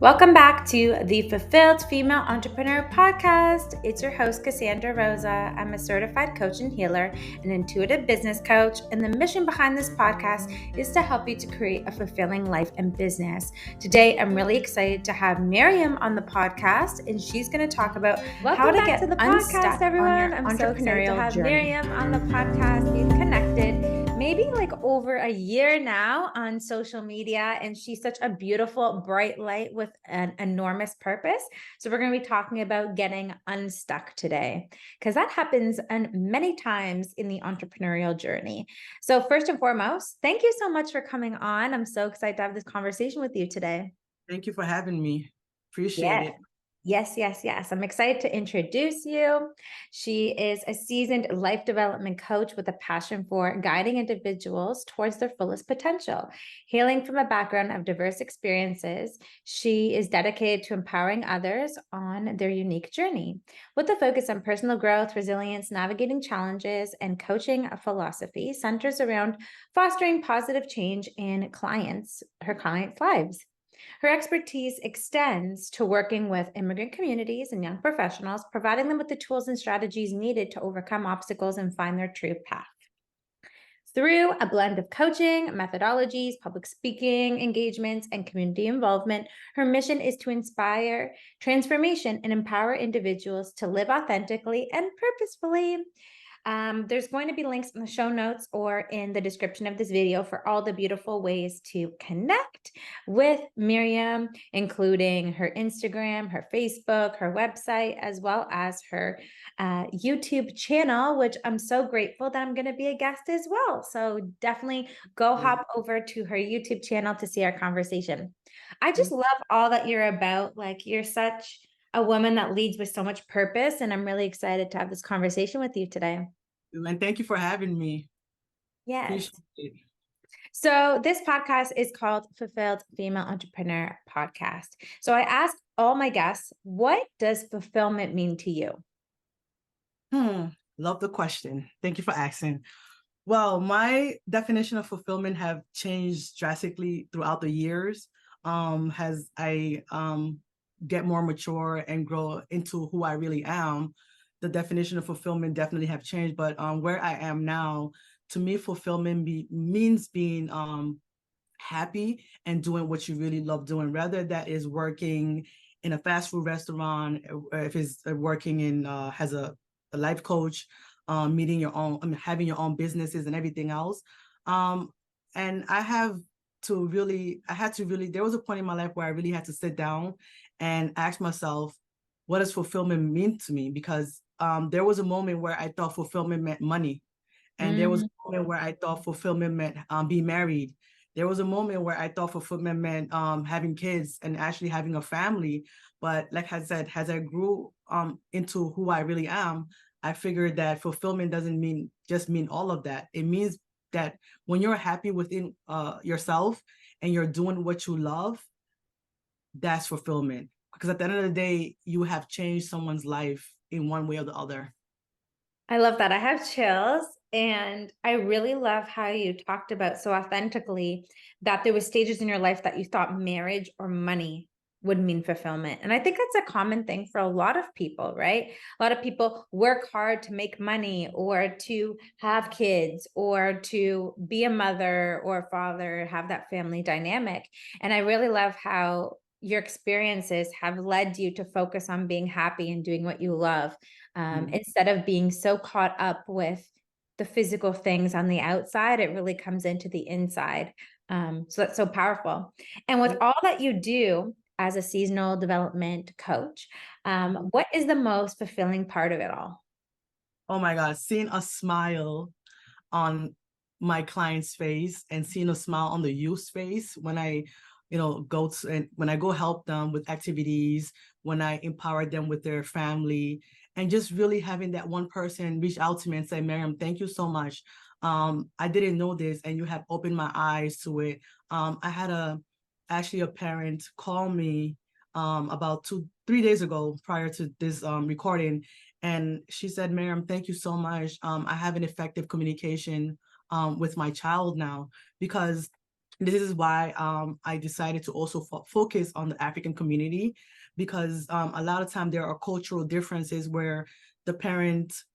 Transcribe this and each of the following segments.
Welcome back to the Fulfilled Female Entrepreneur Podcast. It's your host, Cassandra Rosa. I'm a certified coach and healer, an intuitive business coach, and the mission behind this podcast is to help you to create a fulfilling life and business. Today, I'm really excited to have Mariem on the podcast, and she's going to talk about how to get unstuck on your entrepreneurial journey. Mariem on the podcast. We've connected maybe like over a year now on social media, and she's such a beautiful, bright light with an enormous purpose. So we're going to be talking about getting unstuck today, because that happens many times in the entrepreneurial journey. So first and foremost, thank you so much for coming on. I'm so excited to have this conversation with you today. Thank you for having me. Appreciate it. Yes. I'm excited to introduce you. She is a seasoned life development coach with a passion for guiding individuals towards their fullest potential. Hailing from a background of diverse experiences, she is dedicated to empowering others on their unique journey. With a focus on personal growth, resilience, navigating challenges, and coaching philosophy centers around fostering positive change in her clients' lives. Her expertise extends to working with immigrant communities and young professionals, providing them with the tools and strategies needed to overcome obstacles and find their true path. Through a blend of coaching, methodologies, public speaking engagements, and community involvement, her mission is to inspire transformation and empower individuals to live authentically and purposefully. There's going to be links in the show notes or in the description of this video for all the beautiful ways to connect with Mariem, including her Instagram, her Facebook, her website, as well as her YouTube channel, which I'm so grateful that I'm going to be a guest as well. So definitely go hop over to her YouTube channel to see our conversation. I just love all that you're about. Like, you're such a woman that leads with so much purpose, and I'm really excited to have this conversation with you today. And thank you for having me. Yes. So this podcast is called Fulfilled Female Entrepreneur Podcast. So I ask all my guests, what does fulfillment mean to you? Love the question. Thank you for asking. Well, my definition of fulfillment have changed drastically throughout the years. As I get more mature and grow into who I really am, the definition of fulfillment definitely have changed. But where I am now, to me, fulfillment means being happy and doing what you really love doing, whether that is working in a fast food restaurant, or if it's working in as a life coach, meeting your own, having your own businesses and everything else. And I had to really, there was a point in my life where I really had to sit down and ask myself, what does fulfillment mean to me? Because there was a moment where I thought fulfillment meant money. And there was a moment where I thought fulfillment meant being married. There was a moment where I thought fulfillment meant having kids and actually having a family. But like I said, as I grew into who I really am, I figured that fulfillment doesn't just mean all of that. It means that when you're happy within yourself and you're doing what you love, that's fulfillment. Because at the end of the day, you have changed someone's life in one way or the other. I love that. I have chills. And I really love how you talked about so authentically that there were stages in your life that you thought marriage or money would mean fulfillment. And I think that's a common thing for a lot of people, right? A lot of people work hard to make money or to have kids or to be a mother or a father, have that family dynamic. And I really love how your experiences have led you to focus on being happy and doing what you love, instead of being so caught up with the physical things on the outside. It really comes into the inside. So that's so powerful. And with all that you do as a seasonal development coach, what is the most fulfilling part of it all? Oh my God, seeing a smile on my client's face and seeing a smile on the youth's face when I when I go help them with activities, when I empower them with their family, and just really having that one person reach out to me and say, Mariem, thank you so much. I didn't know this and you have opened my eyes to it. I had actually a parent call me about 3 days ago prior to this recording. And she said, Mariem, thank you so much. I have an effective communication with my child now, because This is why I decided to also focus on the African community, because a lot of time there are cultural differences where the parents,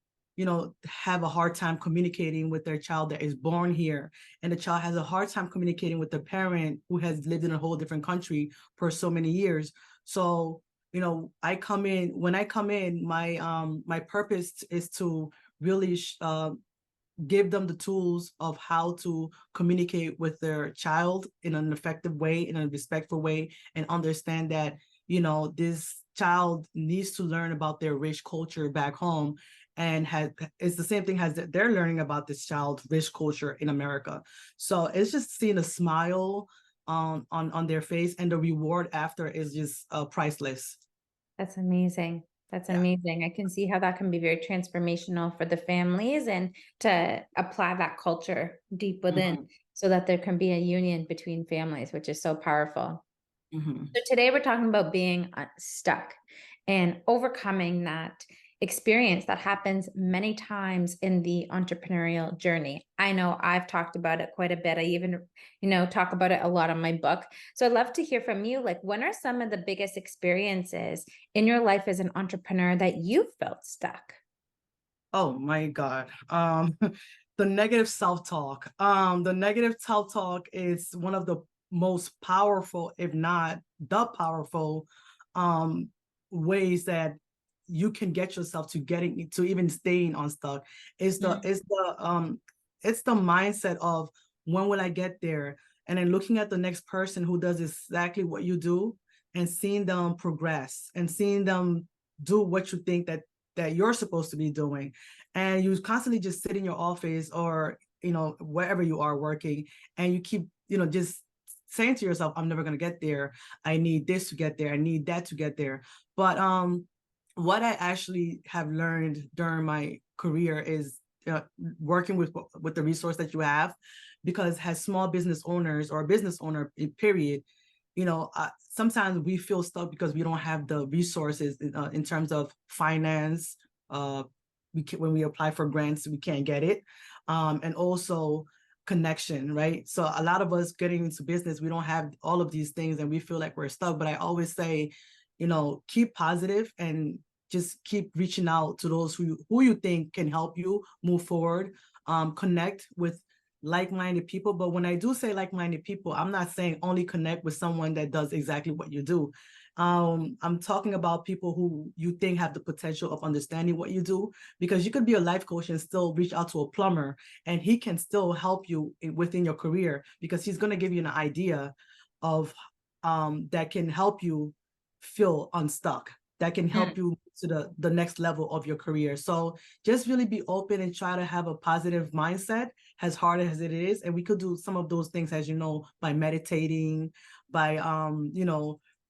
have a hard time communicating with their child that is born here, and the child has a hard time communicating with the parent who has lived in a whole different country for so many years. So, when I come in, my purpose is to really give them the tools of how to communicate with their child in an effective way, in a respectful way, and understand that, this child needs to learn about their rich culture back home, and it's the same thing as that they're learning about this child's rich culture in America. So it's just seeing a smile on their face, and the reward after is just priceless. That's amazing. That's Yeah. amazing. I can see how that can be very transformational for the families and to apply that culture deep within Mhm. so that there can be a union between families, which is so powerful. Mhm. So today we're talking about being stuck and overcoming that experience that happens many times in the entrepreneurial journey. I know I've talked about it quite a bit. I even, talk about it a lot in my book. So I'd love to hear from you. Like, when are some of the biggest experiences in your life as an entrepreneur that you felt stuck? Oh my God. The negative self-talk. The negative self-talk is one of the most powerful, if not the powerful, um, ways that you can get yourself to getting to even staying unstuck. It's the Mm, it's the it's the mindset of, when will I get there? And then looking at the next person who does exactly what you do, and seeing them progress, and seeing them do what you think that you're supposed to be doing. And you constantly just sit in your office, or wherever you are working, and you keep just saying to yourself, I'm never going to get there. I need this to get there. I need that to get there. But what I actually have learned during my career is working with the resource that you have, because as small business owners, or a business owner period, sometimes we feel stuck because we don't have the resources in terms of finance. When we apply for grants, we can't get it, and also connection, right? So a lot of us getting into business, we don't have all of these things, and we feel like we're stuck. But I always say, keep positive, and just keep reaching out to those who you think can help you move forward. Connect with like-minded people. But when I do say like-minded people, I'm not saying only connect with someone that does exactly what you do. I'm talking about people who you think have the potential of understanding what you do, because you could be a life coach and still reach out to a plumber, and he can still help you within your career, because he's going to give you an idea of that can help you feel unstuck, that can help mm, you to the next level of your career. So just really be open and try to have a positive mindset, as hard as it is. And we could do some of those things, as by meditating, by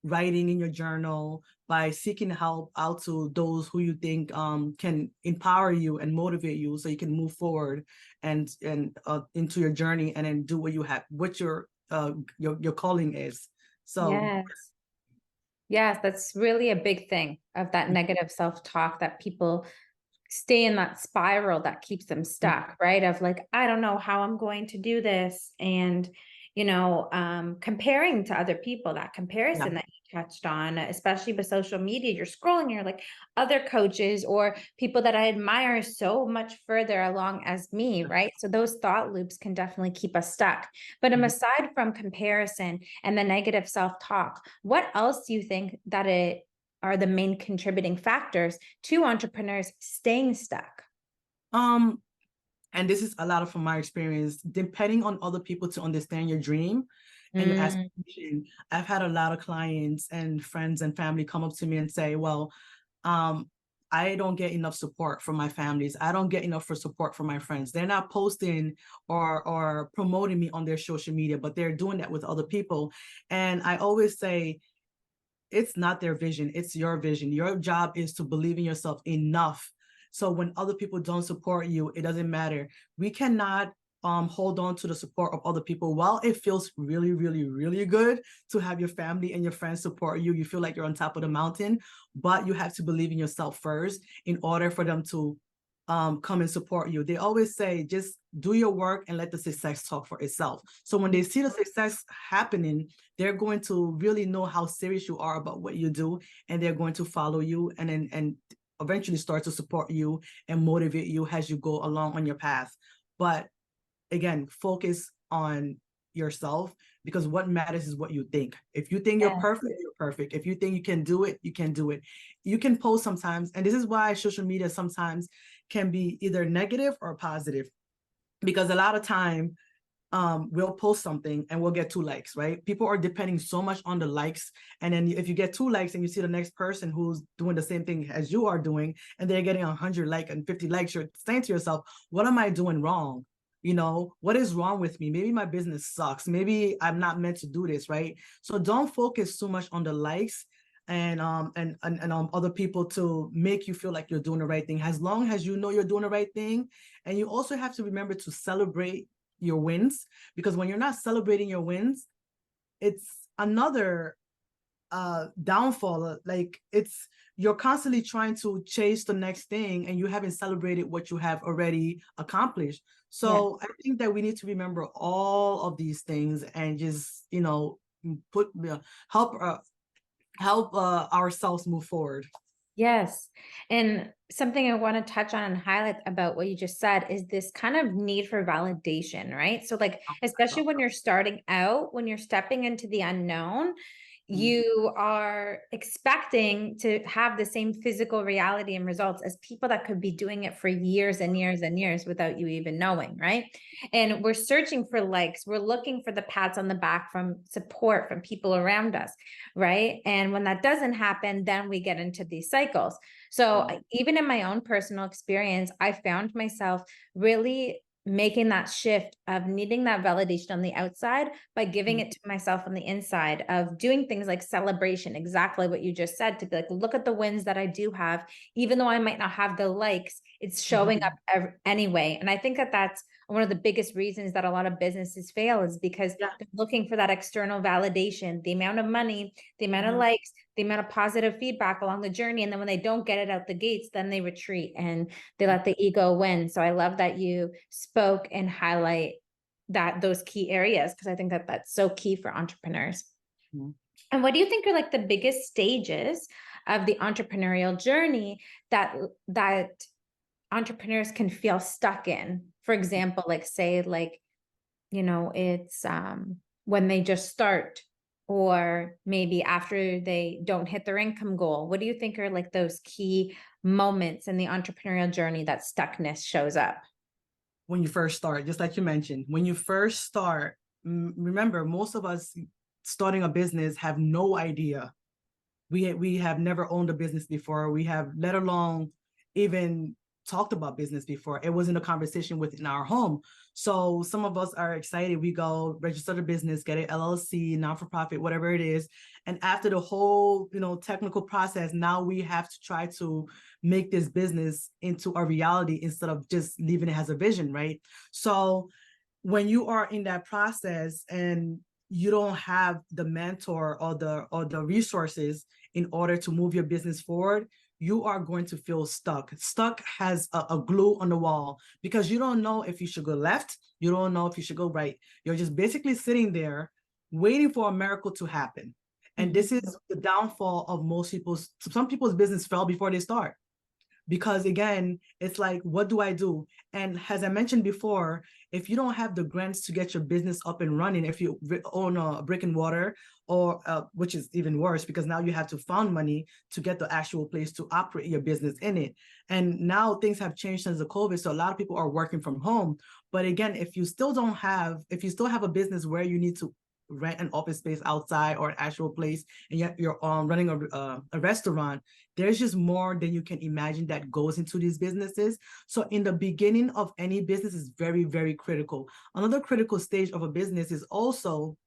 writing in your journal, by seeking help out to those who you think can empower you and motivate you, so you can move forward and into your journey, and then do what your calling is. So yes. Yes, that's really a big thing of that negative self-talk that people stay in that spiral that keeps them stuck, right? Of like, I don't know how I'm going to do this. And, comparing to other people, that yeah. comparison that you touched on, especially with social media, you're scrolling, you're like other coaches or people that I admire so much further along as me, right? So those thought loops can definitely keep us stuck. But aside from comparison and the negative self-talk, what else do you think that it are the main contributing factors to entrepreneurs staying stuck? um and this is a lot of from my experience, depending on other people to understand your dream and your Mm, aspiration. I've had a lot of clients and friends and family come up to me and say, well, um I don't get enough support from my families. I don't get enough for support from my friends. They're not posting or promoting me on their social media, but they're doing that with other people. And I always say, it's not their vision, it's your vision. Your job is to believe in yourself enough, so when other people don't support you, it doesn't matter. We cannot hold on to the support of other people. While it feels really, really, really good to have your family and your friends support you, you feel like you're on top of the mountain, but you have to believe in yourself first in order for them to come and support you. They always say, just do your work and let the success talk for itself. So when they see the success happening, they're going to really know how serious you are about what you do, and they're going to follow you and eventually start to support you and motivate you as you go along on your path. But again, focus on yourself, because what matters is what you think. If you think you're perfect, you're perfect. If you think you can do it, you can do it. You can post sometimes, and this is why social media sometimes can be either negative or positive, because a lot of time we'll post something and we'll get 2 likes, right? People are depending so much on the likes, and then if you get 2 likes and you see the next person who's doing the same thing as you are doing and they're getting 100 likes and 50 likes, you're saying to yourself, what am I doing wrong? You know, what is wrong with me? Maybe my business sucks. Maybe I'm not meant to do this, right? So don't focus so much on the likes and other people to make you feel like you're doing the right thing. As long as you know you're doing the right thing, and you also have to remember to celebrate your wins, because when you're not celebrating your wins, it's another downfall. Like you're constantly trying to chase the next thing and you haven't celebrated what you have already accomplished. So I think that we need to remember all of these things and just, you know, help ourselves move forward. Yes. And something I want to touch on and highlight about what you just said is this kind of need for validation, right? So like, especially when you're starting out, when you're stepping into the unknown, you are expecting to have the same physical reality and results as people that could be doing it for years and years and years without you even knowing, right? And we're searching for likes. We're looking for the pats on the back from support from people around us, right? And when that doesn't happen, then we get into these cycles. So even in my own personal experience, I found myself really making that shift of needing that validation on the outside by giving it to myself on the inside, of doing things like celebration, exactly what you just said, to be like, look at the wins that I do have, even though I might not have the likes, it's showing up anyway. And I think that that's one of the biggest reasons that a lot of businesses fail, is because they're looking for that external validation, the amount of money, the amount of likes, the amount of positive feedback along the journey. And then when they don't get it out the gates, then they retreat and they let the ego win. So I love that you spoke and highlight those key areas, because I think that that's so key for entrepreneurs. And what do you think are like the biggest stages of the entrepreneurial journey that entrepreneurs can feel stuck in? For example, like say like, you know, it's when they just start, or maybe after they don't hit their income goal. What do you think are like those key moments in the entrepreneurial journey that stuckness shows up? When you first start, just like you mentioned, when you first start, remember, most of us starting a business have no idea. We have never owned a business before. We have, let alone even talked about business before. It wasn't a conversation within our home. So some of us are excited. We go register the business, get an LLC, non-for-profit, whatever it is. And after the whole, you know, technical process, now we have to try to make this business into a reality instead of just leaving it as a vision, right? So when you are in that process and you don't have the mentor or the resources in order to move your business forward, you are going to feel stuck. Stuck has a glue on the wall, because you don't know if you should go left. You don't know if you should go right. You're just basically sitting there waiting for a miracle to happen. And this is the downfall of some people's business fell before they start. Because again, it's like, what do I do? And as I mentioned before, if you don't have the grants to get your business up and running, if you own a brick and mortar, or which is even worse, because now you have to fund money to get the actual place to operate your business in it. And now things have changed since the COVID, so a lot of people are working from home. But again, if you still have a business where you need to rent an office space outside or an actual place, and yet you're running a restaurant, there's just more than you can imagine that goes into these businesses. So in the beginning of any business is very, very critical. Another critical stage of a business is also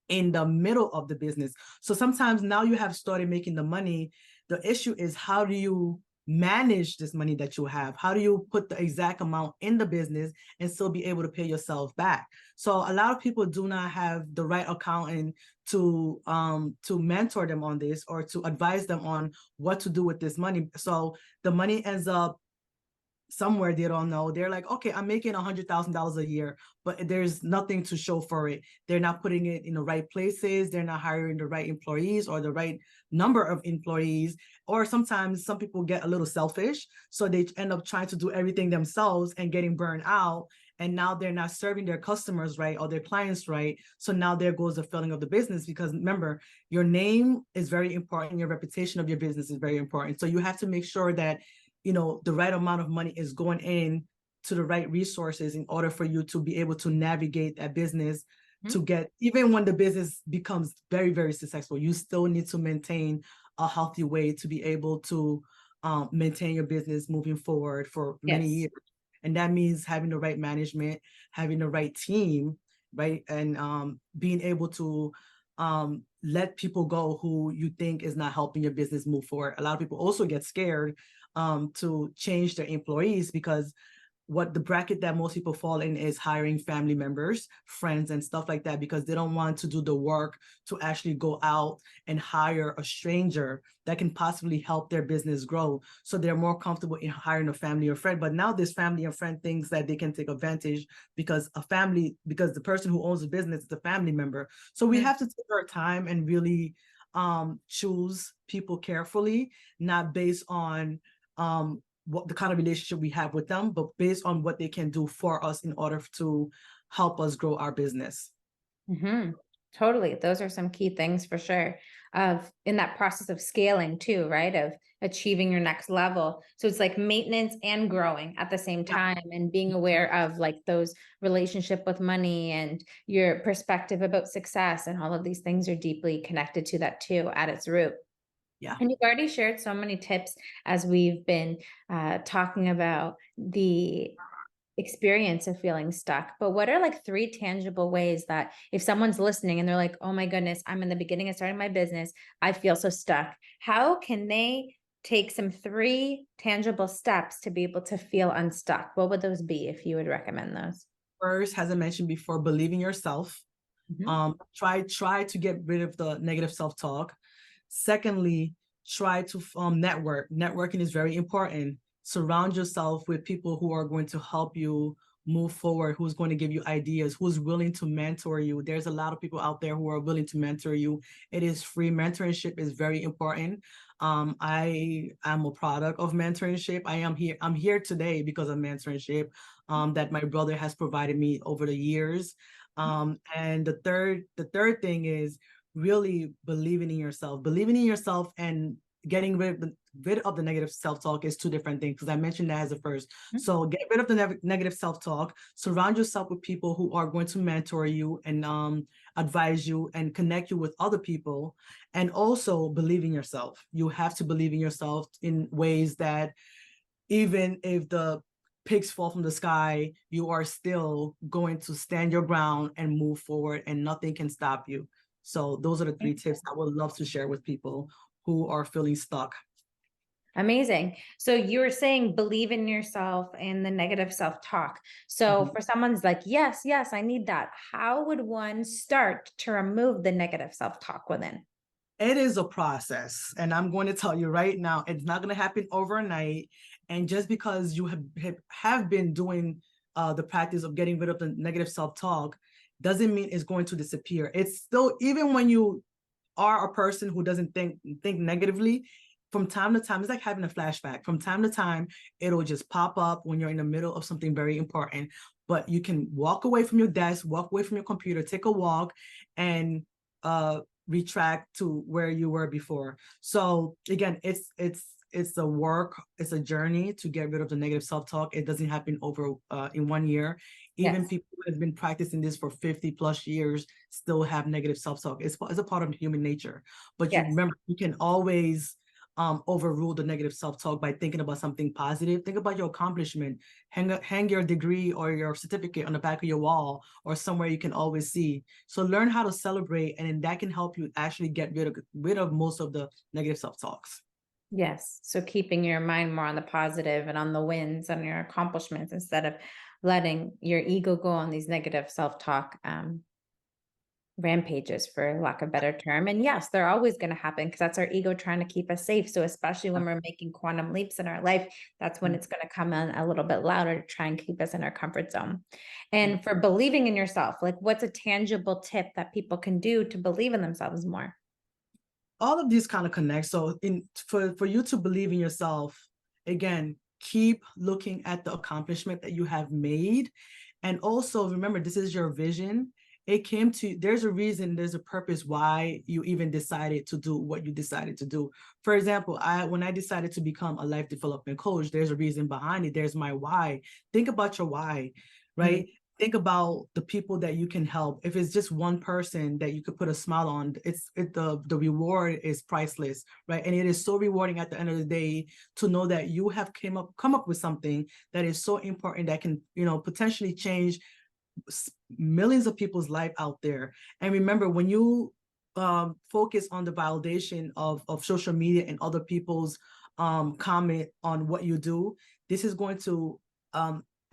in the middle of the business. So sometimes now you have started making the money. The issue is, how do you manage this money that you have? How do you put the exact amount in the business and still be able to pay yourself back? So a lot of people do not have the right accountant to mentor them on this, or to advise them on what to do with this money. So the money ends up somewhere they don't know. They're like, okay, I'm making $100,000 a year, but there's nothing to show for it. They're not putting it in the right places. They're not hiring the right employees or the right number of employees. Or sometimes some people get a little selfish, so they end up trying to do everything themselves and getting burned out. And now they're not serving their customers right or their clients right. So now there goes the failing of the business, because remember, your name is very important. Your reputation of your business is very important. So you have to make sure that, you know, the right amount of money is going in to the right resources in order for you to be able to navigate that business to get, even when the business becomes very, very successful, you still need to maintain a healthy way to be able to maintain your business moving forward for many Yes. years. And that means having the right management, having the right team, right? And being able to let people go who you think is not helping your business move forward. A lot of people also get scared to change their employees, because what the bracket that most people fall in is hiring family members, friends, and stuff like that, because they don't want to do the work to actually go out and hire a stranger that can possibly help their business grow. So they're more comfortable in hiring a family or friend. But now this family or friend thinks that they can take advantage because because the person who owns the business is a family member. So we have to take our time and really choose people carefully, not based on what the kind of relationship we have with them, but based on what they can do for us in order to help us grow our business. Totally. Those are some key things for sure. Of in that process of scaling too, right? Of achieving your next level. So it's like maintenance and growing at the same Yeah. time, and being aware of like those relationship with money and your perspective about success, and all of these things are deeply connected to that too at its root. Yeah. And you've already shared so many tips as we've been talking about the experience of feeling stuck. But what are like 3 tangible ways that if someone's listening and they're like, oh my goodness, I'm in the beginning of starting my business, I feel so stuck. How can they take some 3 tangible steps to be able to feel unstuck? What would those be if you would recommend those? First, as I mentioned before, believe in yourself. Mhm. Try to get rid of the negative self-talk. Secondly, try to network. Networking is very important. Surround yourself with people who are going to help you move forward, who's going to give you ideas, who's willing to mentor you. There's a lot of people out there who are willing to mentor you. It is free. Mentorship is very important. I am a product of mentorship. I'm here today because of mentorship that my brother has provided me over the years. And the third thing is really believing in yourself. Believing in yourself and getting rid of the negative self-talk is 2 different things, because I mentioned that as a first. So get rid of the negative self-talk, surround yourself with people who are going to mentor you and advise you and connect you with other people, and also believe in yourself. You have to believe in yourself in ways that even if the pigs fall from the sky, you are still going to stand your ground and move forward, and nothing can stop you. So those are the 3 tips I would love to share with people who are feeling stuck. Amazing. So you were saying believe in yourself and the negative self-talk. So for someone's like, yes, yes, I need that. How would one start to remove the negative self-talk within? It is a process, and I'm going to tell you right now, it's not going to happen overnight. And just because you have been doing the practice of getting rid of the negative self-talk doesn't mean it's going to disappear. It's still, even when you are a person who doesn't think negatively, from time to time, it's like having a flashback. From time to time, it'll just pop up when you're in the middle of something very important. But you can walk away from your desk, walk away from your computer, take a walk, and retract to where you were before. So again, it's a work, it's a journey to get rid of the negative self-talk. It doesn't happen over in 1 year. Even Yes. people who have been practicing this for 50 plus years still have negative self-talk. It's a part of human nature. But you Yes. remember, you can always overrule the negative self-talk by thinking about something positive. Think about your accomplishment. Hang your degree or your certificate on the back of your wall or somewhere you can always see. So learn how to celebrate, and then that can help you actually get rid of most of the negative self-talks. Yes. So keeping your mind more on the positive and on the wins and your accomplishments, instead of letting your ego go on these negative self-talk rampages, for lack of a better term. And yes, they're always going to happen because that's our ego trying to keep us safe. So especially when we're making quantum leaps in our life, that's when it's going to come in a little bit louder to try and keep us in our comfort zone. And for believing in yourself, like what's a tangible tip that people can do to believe in themselves more? All of these kind of connect. So for you to believe in yourself, again, keep looking at the accomplishment that you have made. And also remember, this is your vision. It came to, there's a reason, there's a purpose why you even decided to do what you decided to do. For example, when I decided to become a life development coach, there's a reason behind it. There's my why. Think about your why, right? Think about the people that you can help. If it's just one person that you could put a smile on, the reward is priceless, right? And it is so rewarding at the end of the day to know that you have come up with something that is so important that can, potentially change millions of people's life out there. And remember, when you focus on the validation of social media and other people's comment on what you do, this is going to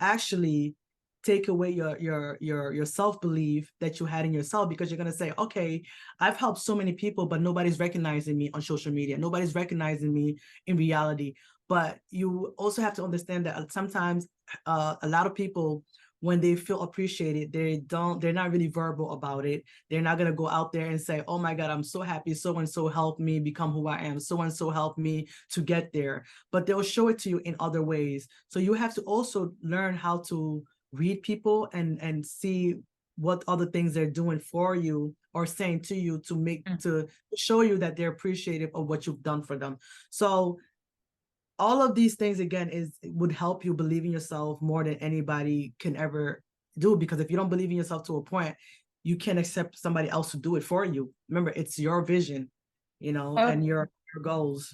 actually take away your self-belief that you had in yourself, because you're going to say, okay, I've helped so many people, but nobody's recognizing me on social media. Nobody's recognizing me in reality. But you also have to understand that sometimes a lot of people, when they feel appreciated, they're not really verbal about it. They're not going to go out there and say, oh my God, I'm so happy so-and-so helped me become who I am. So-and-so helped me to get there. But they'll show it to you in other ways. So you have to also learn how to read people and see what other things they're doing for you or saying to you to show you that they're appreciative of what you've done for them. So all of these things, again, would help you believe in yourself more than anybody can ever do, because if you don't believe in yourself to a point, you can't accept somebody else to do it for you. Remember, it's your vision, and your goals.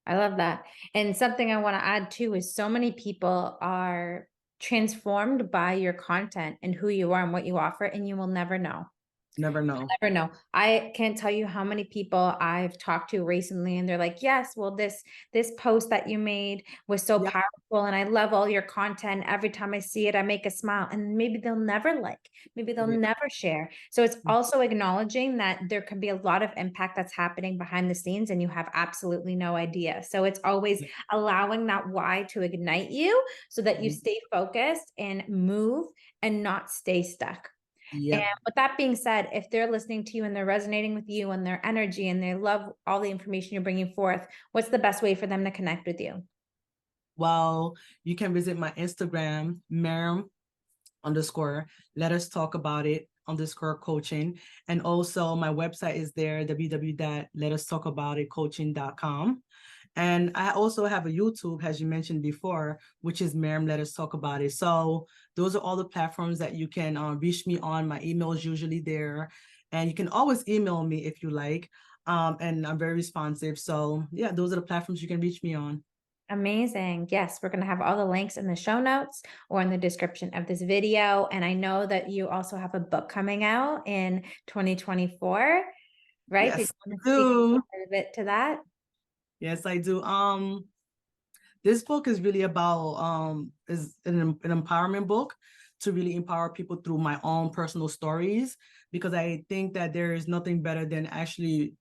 I love that. And something I want to add too is so many people are transformed by your content and who you are and what you offer, and you will never know. Never know. Never know. I can't tell you how many people I've talked to recently, and they're like, yes, well, this post that you made was so powerful, and I love all your content. Every time I see it, I make a smile. And maybe they'll never maybe they'll never share. So it's also acknowledging that there can be a lot of impact that's happening behind the scenes and you have absolutely no idea. So it's always allowing that why to ignite you so that you stay focused and move and not stay stuck. And with that being said, if they're listening to you and they're resonating with you and their energy and they love all the information you're bringing forth, what's the best way for them to connect with you? Well, you can visit my Instagram, Mariem_, let us talk about it _coaching. And also my website is there, www.letustalkaboutitcoaching.com. And I also have a YouTube, as you mentioned before, which is Mariem Let Us Talk About It. So those are all the platforms that you can reach me on. My email is usually there. And you can always email me if you like. And I'm very responsive. So yeah, those are the platforms you can reach me on. Amazing. Yes, we're going to have all the links in the show notes or in the description of this video. And I know that you also have a book coming out in 2024, right? Yes, Did you want to I do. speak a little bit to that? Yes, I do. This book is really about is an empowerment book to really empower people through my own personal stories, because I think that there is nothing better than actually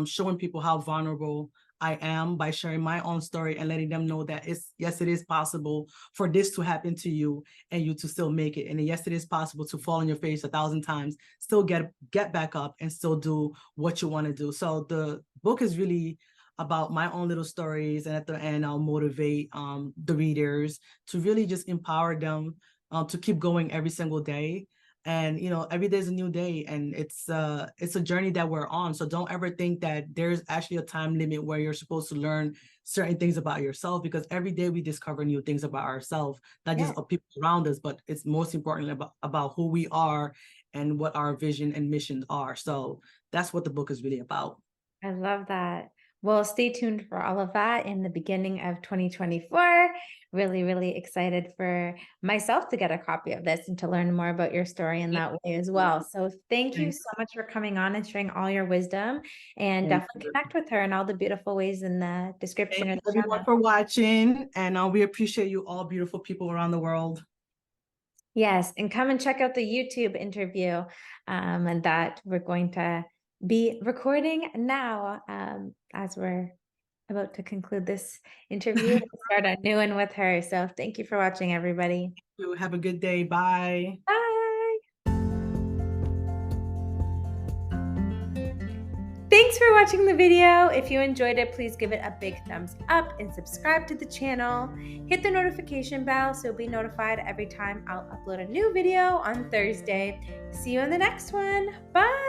showing people how vulnerable I am by sharing my own story and letting them know that it is possible for this to happen to you and you to still make it. And yes, it is possible to fall on your face 1,000 times, still get back up and still do what you want to do. So the book is really about my own little stories, and at the end I'll motivate the readers to really just empower them to keep going every single day. And every day is a new day, and it's a journey that we're on. So don't ever think that there's actually a time limit where you're supposed to learn certain things about yourself, because every day we discover new things about ourselves, not just of people around us, but it's most importantly about who we are and what our vision and missions are. So that's what the book is really about. I love that. Well, stay tuned for all of that in the beginning of 2024. Really, really excited for myself to get a copy of this and to learn more about your story in that way as well. So thank you so much for coming on and sharing all your wisdom, and definitely connect with her in all the beautiful ways in the description. Thank you everyone for watching, and we appreciate you all beautiful people around the world. Yes, and come and check out the YouTube interview and that we're going to be recording now as we're about to conclude this interview and start a new one with her. So thank you for watching, everybody. Have a good day. Bye. Bye. Thanks for watching the video. If you enjoyed it, please give it a big thumbs up and subscribe to the channel. Hit the notification bell so you'll be notified every time I'll upload a new video on Thursday. See you in the next one. Bye.